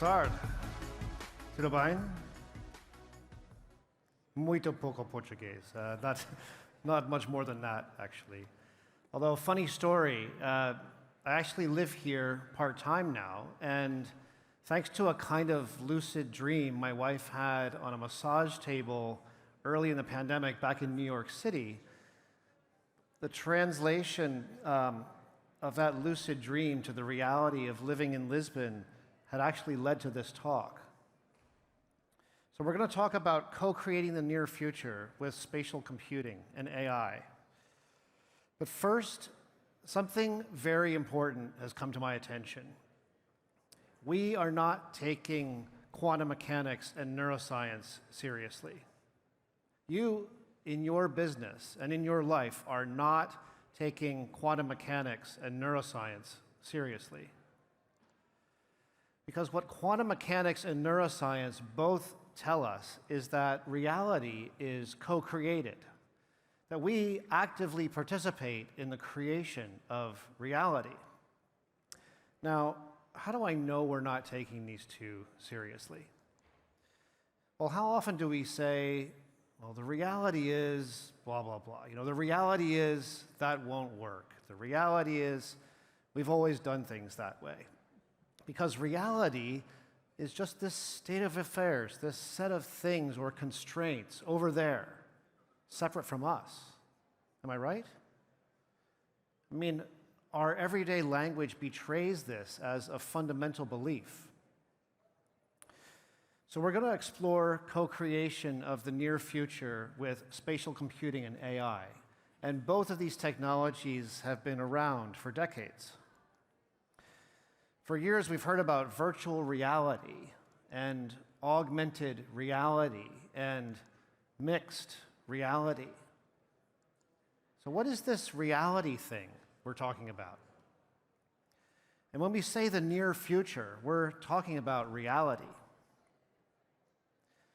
start. Tudo bem? Muito pouco português. That's not much more than that, actually. Although, funny story, I actually live here part-time now, and thanks to a kind of lucid dream my wife had on a massage table early in the pandemic back in New York City, the translation of that lucid dream to the reality of living in Lisbon had actually led to this talk. So we're going to talk about co-creating the near future with spatial computing and AI. But first, something very important has come to my attention. We are not taking quantum mechanics and neuroscience seriously. You, in your business and in your life, are not taking quantum mechanics and neuroscience seriously. Because what quantum mechanics and neuroscience both tell us is that reality is co-created, that we actively participate in the creation of reality. Now, how do I know we're not taking these two seriously? Well, how often do we say, well, the reality is blah, blah, blah. You know, the reality is that won't work. The reality is we've always done things that way. Because reality is just this state of affairs, this set of things or constraints over there, separate from us. Am I right? I mean, our everyday language betrays this as a fundamental belief. So we're going to explore co-creation of the near future with spatial computing and AI. And both of these technologies have been around for decades. For years, we've heard about virtual reality and augmented reality and mixed reality. So what is this reality thing we're talking about? And when we say the near future, we're talking about reality.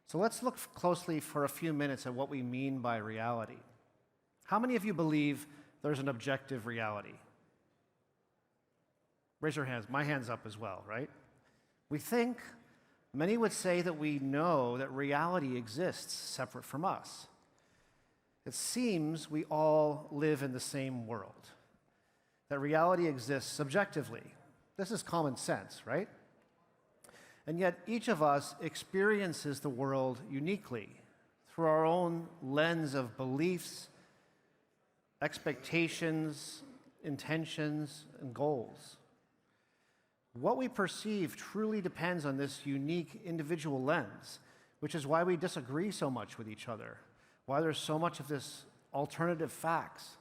So let's look closely for a few minutes at what we mean by reality. How many of you believe there's an objective reality? Raise your hands. My hand's up as well, right? We think, many would say that we know that reality exists separate from us. It seems we all live in the same world, that reality exists subjectively. This is common sense, right? And yet each of us experiences the world uniquely through our own lens of beliefs, expectations, intentions, and goals. What we perceive truly depends on this unique individual lens, which is why we disagree so much with each other, why there's so much of this alternative facts.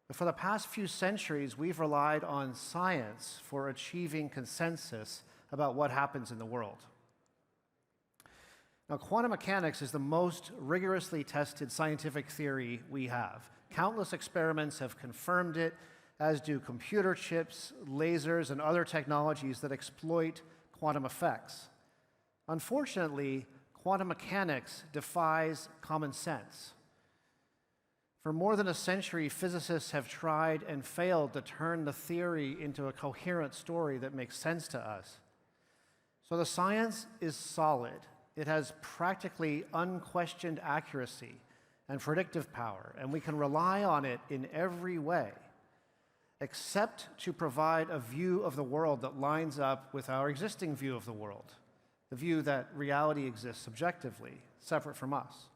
But for the past few centuries, we've relied on science for achieving consensus about what happens in the world. Now, quantum mechanics is the most rigorously tested scientific theory we have. Countless experiments have confirmed it, as do computer chips, lasers, and other technologies that exploit quantum effects. Unfortunately, quantum mechanics defies common sense. For more than a century, physicists have tried and failed to turn the theory into a coherent story that makes sense to us. So the science is solid. It has practically unquestioned accuracy and predictive power, and we can rely on it in every way, except to provide a view of the world that lines up with our existing view of the world, the view that reality exists subjectively, separate from us.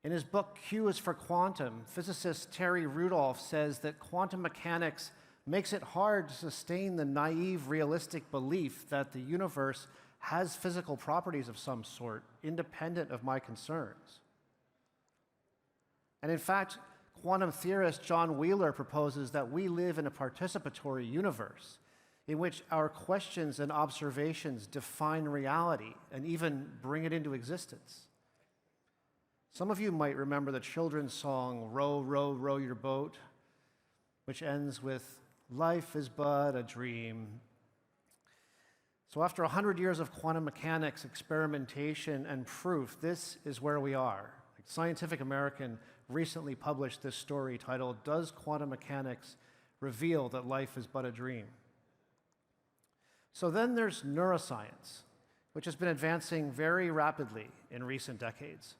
In his book, Q is for Quantum, physicist Terry Rudolph says that quantum mechanics makes it hard to sustain the naive, realistic belief that the universe has physical properties of some sort, independent of my concerns. And in fact, quantum theorist John Wheeler proposes that we live in a participatory universe in which our questions and observations define reality and even bring it into existence. Some of you might remember the children's song, "Row, row, row your boat," which ends with, "Life is but a dream." So after 100 years of quantum mechanics experimentation and proof, this is where we are. Scientific American recently published this story titled, "Does Quantum Mechanics Reveal That Life is But a Dream?" So then there's neuroscience, which has been advancing very rapidly in recent decades.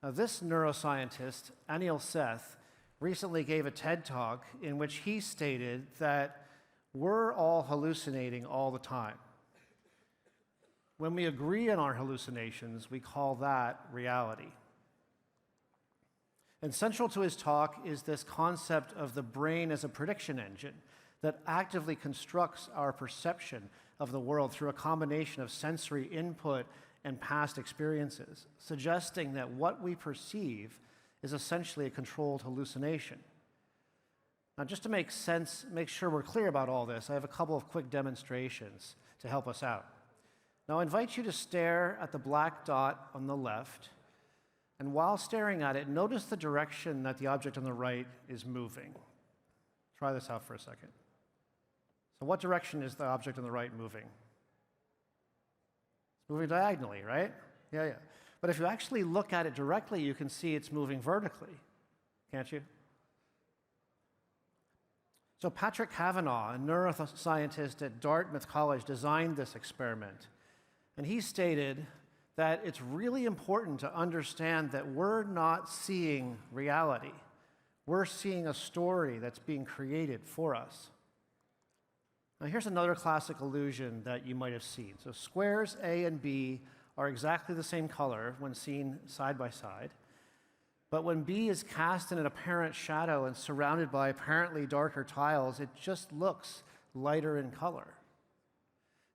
Now, this neuroscientist, Anil Seth, recently gave a TED Talk in which he stated that we're all hallucinating all the time. When we agree on our hallucinations, we call that reality. And central to his talk is this concept of the brain as a prediction engine that actively constructs our perception of the world through a combination of sensory input and past experiences, suggesting that what we perceive is essentially a controlled hallucination. Now, just to make sure we're clear about all this, I have a couple of quick demonstrations to help us out. Now, I invite you to stare at the black dot on the left, and while staring at it, notice the direction that the object on the right is moving. Try this out for a second. So what direction is the object on the right moving? It's moving diagonally, right? Yeah. But if you actually look at it directly, you can see it's moving vertically, can't you? So Patrick Kavanagh, a neuroscientist at Dartmouth College, designed this experiment. And he stated that it's really important to understand that we're not seeing reality. We're seeing a story that's being created for us. Now, here's another classic illusion that you might have seen. So squares A and B are exactly the same color when seen side by side. But when B is cast in an apparent shadow and surrounded by apparently darker tiles, it just looks lighter in color.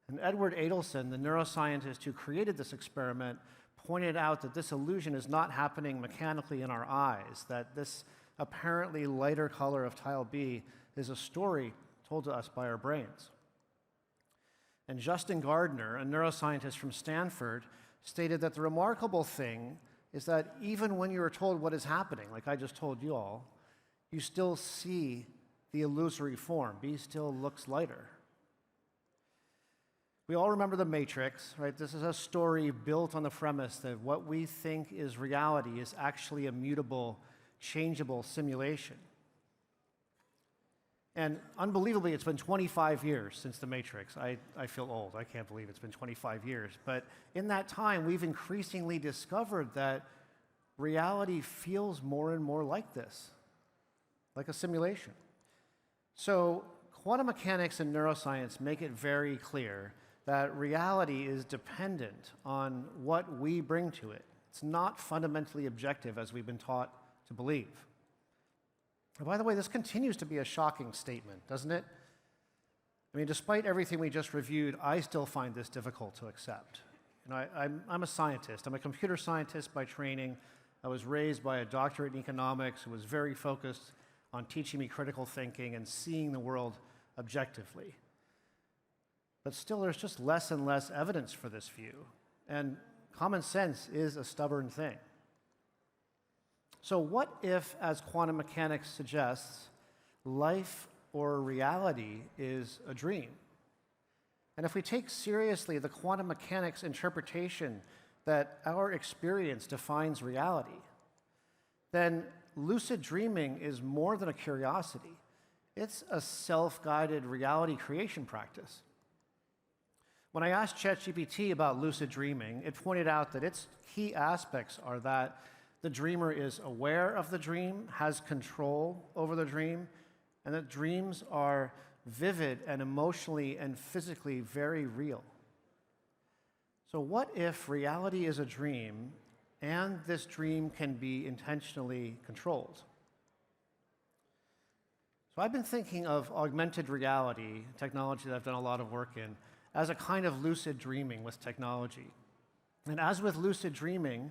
And Edward Adelson, the neuroscientist who created this experiment, pointed out that this illusion is not happening mechanically in our eyes, that this apparently lighter color of tile B is a story told to us by our brains. And Justin Gardner, a neuroscientist from Stanford, stated that the remarkable thing is that even when you are told what is happening, like I just told you all, you still see the illusory form. B still looks lighter. We all remember The Matrix, right? This is a story built on the premise that what we think is reality is actually a mutable, changeable simulation. And unbelievably, it's been 25 years since The Matrix. I feel old. I can't believe it's been 25 years. But in that time, we've increasingly discovered that reality feels more and more like this, like a simulation. So quantum mechanics and neuroscience make it very clear that reality is dependent on what we bring to it. It's not fundamentally objective, as we've been taught to believe. And by the way, this continues to be a shocking statement, doesn't it? I mean, despite everything we just reviewed, I still find this difficult to accept. You know, I'm a scientist. I'm a computer scientist by training. I was raised by a doctorate in economics who was very focused on teaching me critical thinking and seeing the world objectively. But still, there's just less and less evidence for this view. And common sense is a stubborn thing. So what if, as quantum mechanics suggests, life or reality is a dream? And if we take seriously the quantum mechanics interpretation that our experience defines reality, then lucid dreaming is more than a curiosity. It's a self-guided reality creation practice. When I asked ChatGPT about lucid dreaming, it pointed out that its key aspects are that the dreamer is aware of the dream, has control over the dream, and that dreams are vivid and emotionally and physically very real. So what if reality is a dream and this dream can be intentionally controlled? So I've been thinking of augmented reality, technology that I've done a lot of work in, as a kind of lucid dreaming with technology. And as with lucid dreaming,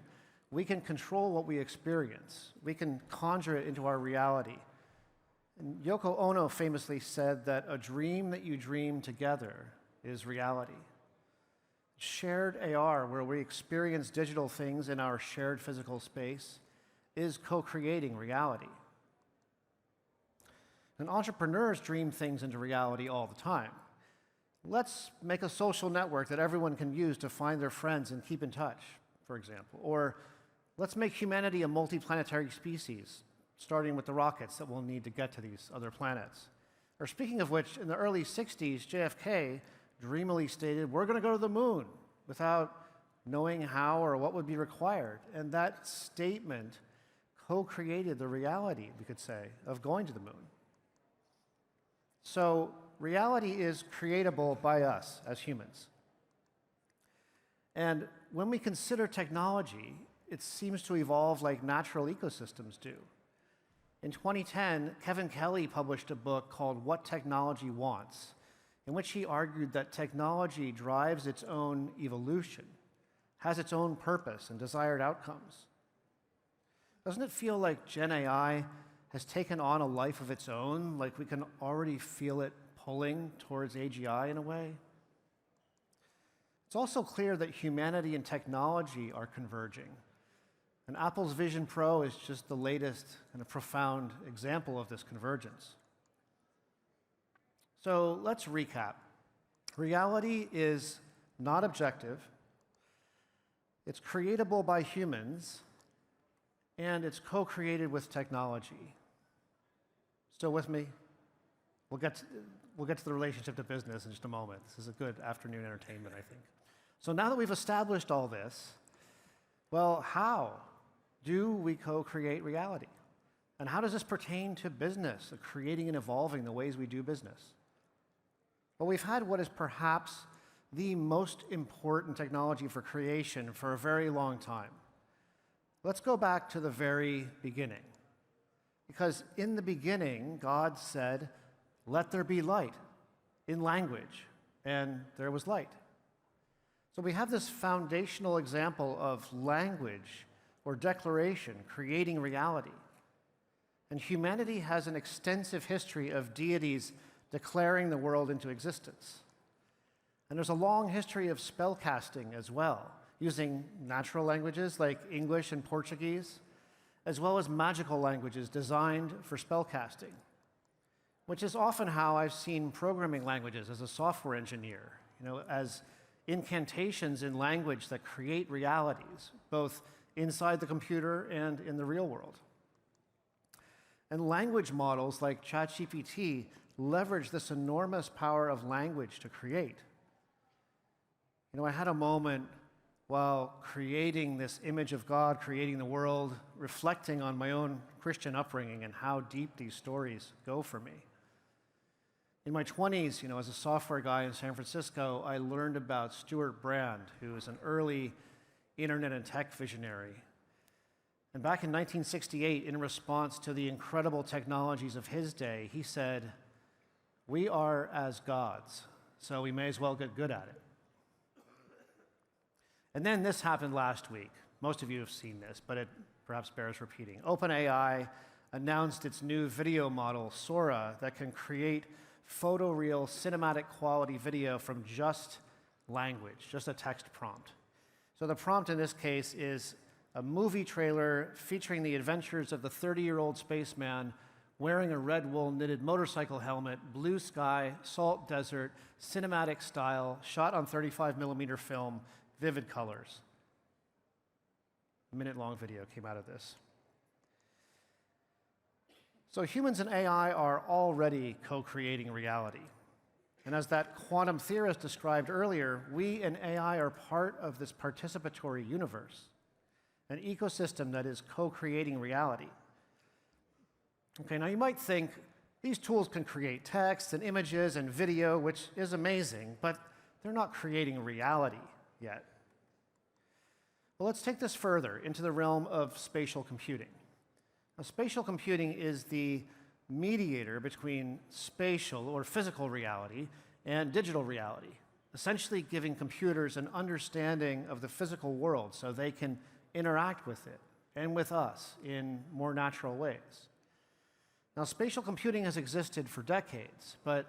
we can control what we experience. We can conjure it into our reality. And Yoko Ono famously said that a dream that you dream together is reality. Shared AR, where we experience digital things in our shared physical space, is co-creating reality. And entrepreneurs dream things into reality all the time. Let's make a social network that everyone can use to find their friends and keep in touch, for example. Or let's make humanity a multiplanetary species, starting with the rockets that we'll need to get to these other planets. Or speaking of which, in the early 60s, JFK dreamily stated, "We're going to go to the moon," without knowing how or what would be required. And that statement co-created the reality, we could say, of going to the moon. So reality is creatable by us as humans. And when we consider technology, it seems to evolve like natural ecosystems do. In 2010, Kevin Kelly published a book called What Technology Wants, in which he argued that technology drives its own evolution, has its own purpose and desired outcomes. Doesn't it feel like Gen AI has taken on a life of its own, like we can already feel it pulling towards AGI in a way? It's also clear that humanity and technology are converging. And Apple's Vision Pro is just the latest and a profound example of this convergence. So let's recap. Reality is not objective, it's creatable by humans, and it's co-created with technology. Still with me? We'll get to the relationship to business in just a moment. This is a good afternoon entertainment, I think. So now that we've established all this, well, how do we co-create reality? And how does this pertain to business, creating and evolving the ways we do business? Well, we've had what is perhaps the most important technology for creation for a very long time. Let's go back to the very beginning. Because in the beginning, God said, "Let there be light," in language, and there was light. So we have this foundational example of language or declaration creating reality. And humanity has an extensive history of deities declaring the world into existence. And there's a long history of spellcasting as well, using natural languages like English and Portuguese, as well as magical languages designed for spellcasting, which is often how I've seen programming languages as a software engineer, as incantations in language that create realities, both inside the computer and in the real world. And language models like ChatGPT leverage this enormous power of language to create. I had a moment while creating this image of God, creating the world, reflecting on my own Christian upbringing and how deep these stories go for me. In my 20s, as a software guy in San Francisco, I learned about Stuart Brand, who was an early internet and tech visionary. And back in 1968, in response to the incredible technologies of his day, he said, "We are as gods, so we may as well get good at it." And then this happened last week. Most of you have seen this, but it perhaps bears repeating. OpenAI announced its new video model, Sora, that can create photoreal cinematic quality video from just language, just a text prompt. So the prompt in this case is a movie trailer featuring the adventures of the 30-year-old spaceman wearing a red wool knitted motorcycle helmet, blue sky, salt desert, cinematic style, shot on 35mm film, vivid colors. A minute-long video came out of this. So humans and AI are already co-creating reality. And as that quantum theorist described earlier, we and AI are part of this participatory universe, an ecosystem that is co-creating reality. Okay, now you might think these tools can create text and images and video, which is amazing, but they're not creating reality yet. Well, let's take this further into the realm of spatial computing. Now, spatial computing is the mediator between spatial or physical reality and digital reality, essentially giving computers an understanding of the physical world so they can interact with it and with us in more natural ways. Now, spatial computing has existed for decades, but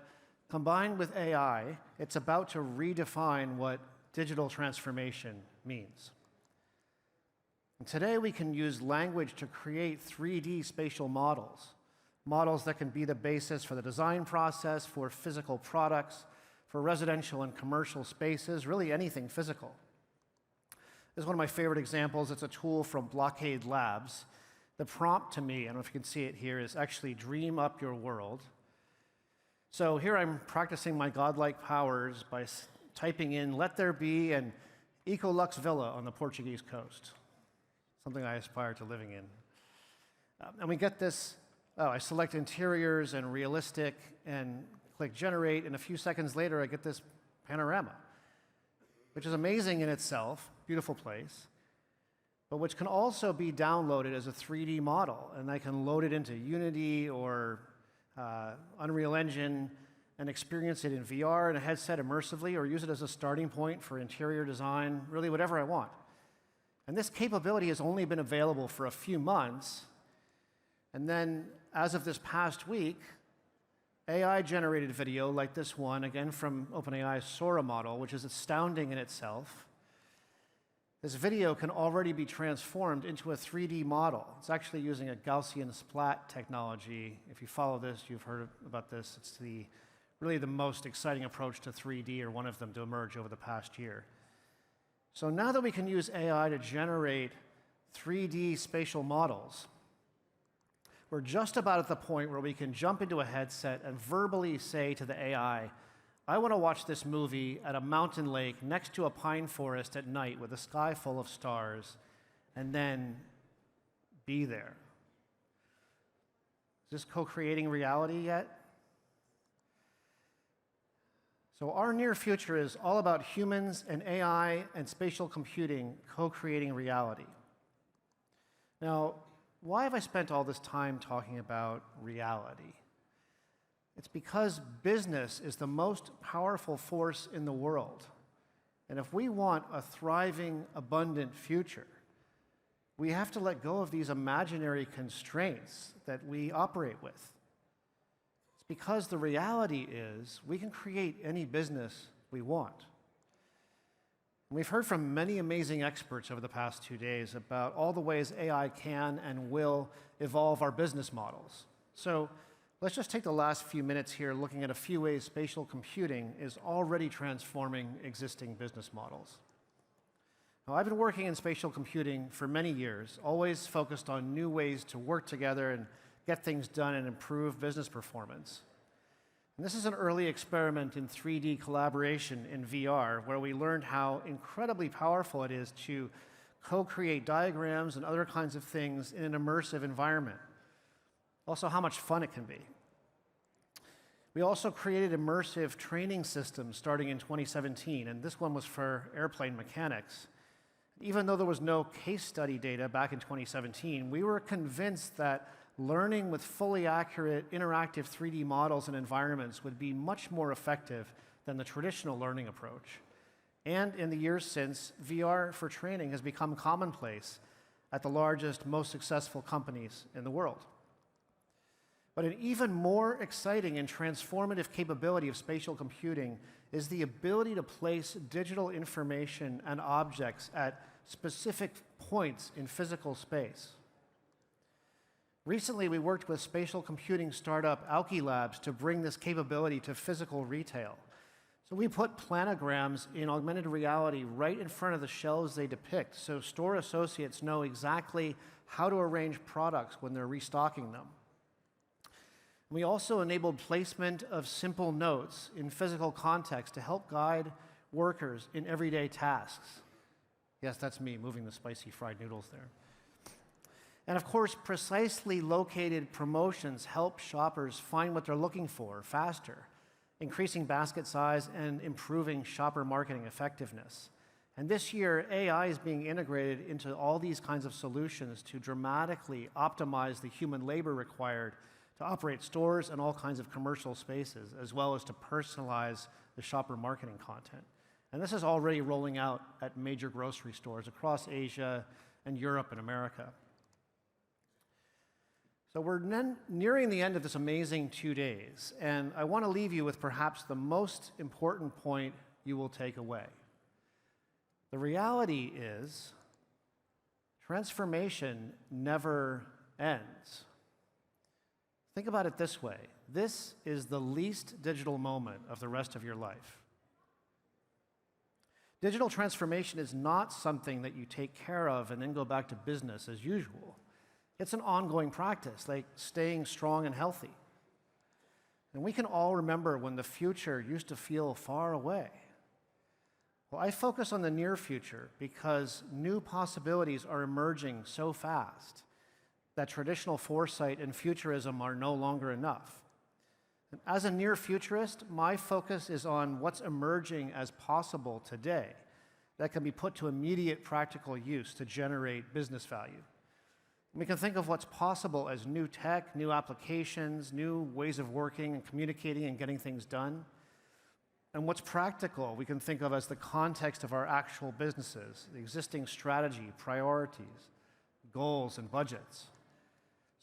combined with AI, it's about to redefine what digital transformation means. And today, we can use language to create 3D spatial models, models that can be the basis for the design process, for physical products, for residential and commercial spaces, really anything physical. This is one of my favorite examples. It's a tool from Blockade Labs. The prompt to me, I don't know if you can see it here, is actually dream up your world. So here I'm practicing my godlike powers by typing in "let there be" an Ecolux villa on the Portuguese coast, something I aspire to living in. And we get this, I select interiors and realistic and click generate, and a few seconds later I get this panorama, which is amazing in itself, beautiful place, but which can also be downloaded as a 3D model, and I can load it into Unity or Unreal Engine and experience it in VR and a headset immersively, or use it as a starting point for interior design, really whatever I want. And this capability has only been available for a few months, and then as of this past week, AI-generated video like this one, again from OpenAI's Sora model, which is astounding in itself. This video can already be transformed into a 3D model. It's actually using a Gaussian splat technology. If you follow this, you've heard about this. It's really the most exciting approach to 3D, or one of them to emerge over the past year. So now that we can use AI to generate 3D spatial models, we're just about at the point where we can jump into a headset and verbally say to the AI, I want to watch this movie at a mountain lake next to a pine forest at night with a sky full of stars, and then be there. Is this co-creating reality yet? So our near future is all about humans and AI and spatial computing co-creating reality. Now, why have I spent all this time talking about reality? It's because business is the most powerful force in the world. And if we want a thriving, abundant future, we have to let go of these imaginary constraints that we operate with. It's because the reality is we can create any business we want. We've heard from many amazing experts over the past 2 days about all the ways AI can and will evolve our business models. So let's just take the last few minutes here looking at a few ways spatial computing is already transforming existing business models. Now, I've been working in spatial computing for many years, always focused on new ways to work together and get things done and improve business performance. And this is an early experiment in 3D collaboration in VR, where we learned how incredibly powerful it is to co-create diagrams and other kinds of things in an immersive environment. Also, how much fun it can be. We also created immersive training systems starting in 2017, and this one was for airplane mechanics. Even though there was no case study data back in 2017, we were convinced that learning with fully accurate interactive 3D models and environments would be much more effective than the traditional learning approach. And in the years since, VR for training has become commonplace at the largest, most successful companies in the world. But an even more exciting and transformative capability of spatial computing is the ability to place digital information and objects at specific points in physical space. Recently, we worked with spatial computing startup Alki Labs to bring this capability to physical retail. So we put planograms in augmented reality right in front of the shelves they depict, so store associates know exactly how to arrange products when they're restocking them. We also enabled placement of simple notes in physical context to help guide workers in everyday tasks. Yes, that's me moving the spicy fried noodles there. And of course, precisely located promotions help shoppers find what they're looking for faster, increasing basket size and improving shopper marketing effectiveness. And this year, AI is being integrated into all these kinds of solutions to dramatically optimize the human labor required to operate stores and all kinds of commercial spaces, as well as to personalize the shopper marketing content. And this is already rolling out at major grocery stores across Asia and Europe and America. So we're nearing the end of this amazing 2 days, and I want to leave you with perhaps the most important point you will take away. The reality is, transformation never ends. Think about it this way. This is the least digital moment of the rest of your life. Digital transformation is not something that you take care of and then go back to business as usual. It's an ongoing practice, like staying strong and healthy. And we can all remember when the future used to feel far away. Well, I focus on the near future because new possibilities are emerging so fast that traditional foresight and futurism are no longer enough. And as a near futurist, my focus is on what's emerging as possible today that can be put to immediate practical use to generate business value. We can think of what's possible as new tech, new applications, new ways of working and communicating and getting things done. And what's practical, we can think of as the context of our actual businesses, the existing strategy, priorities, goals, and budgets.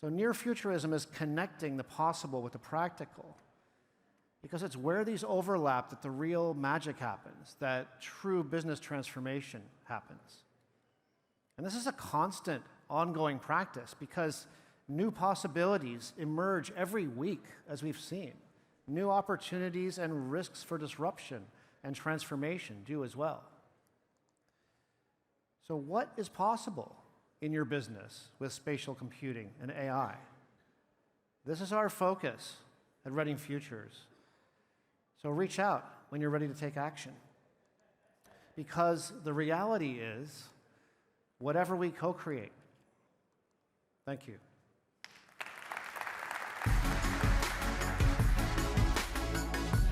So near futurism is connecting the possible with the practical, because it's where these overlap that the real magic happens, that true business transformation happens. And this is a constant, ongoing practice because new possibilities emerge every week, as we've seen. New opportunities and risks for disruption and transformation do as well. So what is possible in your business with spatial computing and AI? This is our focus at Redding Futures. So reach out when you're ready to take action. Because the reality is, whatever we co-create. Thank you.